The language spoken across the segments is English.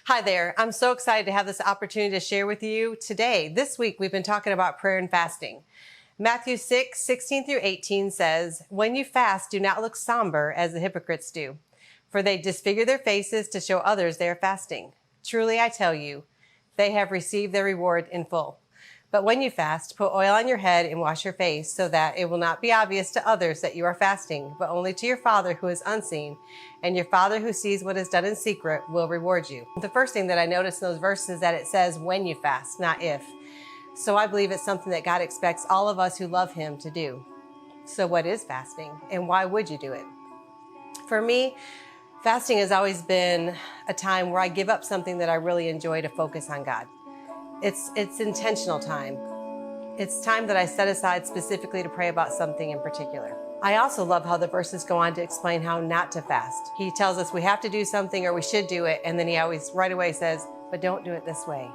Hi there. I'm so excited to have this opportunity to share with you today. This week, we've been talking about prayer and fasting. Matthew 6:16 through 18 says, "When you fast, do not look somber as the hypocrites do, for they disfigure their faces to show others they are fasting. Truly, I tell you, they have received their reward in full. But when you fast, put oil on your head and wash your face, so that it will not be obvious to others that you are fasting, but only to your Father who is unseen. And your Father who sees what is done in secret will reward you." The first thing that I noticed in those verses is that it says when you fast, not if. So I believe it's something that God expects all of us who love Him to do. So what is fasting, and why would you do it? For me, fasting has always been a time where I give up something that I really enjoy to focus on God. It's intentional time. It's time that I set aside specifically to pray about something in particular. I also love how the verses go on to explain how not to fast. He tells us we have to do something or we should do it, and then he always right away says, but don't do it this way.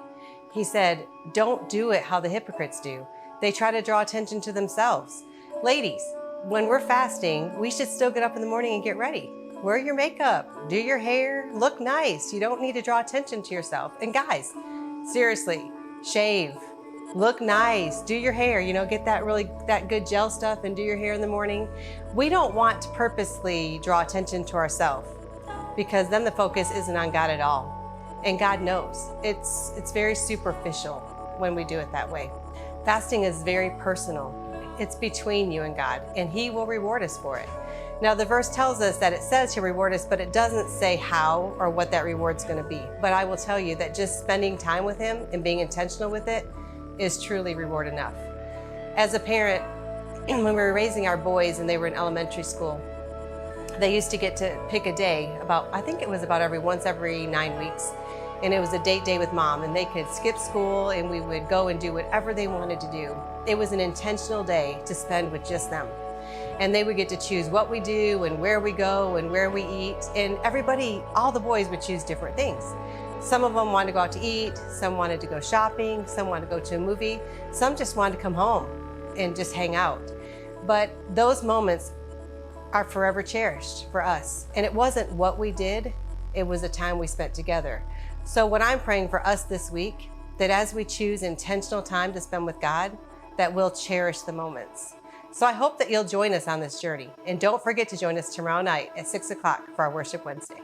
He said, don't do it how the hypocrites do. They try to draw attention to themselves. Ladies, when we're fasting, we should still get up in the morning and get ready. Wear your makeup, do your hair, look nice. You don't need to draw attention to yourself. And guys, seriously, shave, look nice, do your hair, get that good gel stuff and do your hair in the morning. We don't want to purposely draw attention to ourselves, because then the focus isn't on God at all. And God knows. It's very superficial when we do it that way. Fasting is very personal. It's between you and God, and He will reward us for it. Now, the verse tells us that it says He'll reward us, but it doesn't say how or what that reward's going to be. But I will tell you that just spending time with Him and being intentional with it is truly reward enough. As a parent, when we were raising our boys and they were in elementary school, they used to get to pick a day I think it was about once every 9 weeks. And it was a date day with mom, and they could skip school and we would go and do whatever they wanted to do. It was an intentional day to spend with just them. And they would get to choose what we do and where we go and where we eat. And all the boys would choose different things. Some of them wanted to go out to eat, some wanted to go shopping, some wanted to go to a movie, some just wanted to come home and just hang out. But those moments are forever cherished for us. And it wasn't what we did, it was the time we spent together. So when I'm praying for us this week, that as we choose intentional time to spend with God, that we'll cherish the moments. So I hope that you'll join us on this journey. And don't forget to join us tomorrow night at 6 o'clock for our Worship Wednesday.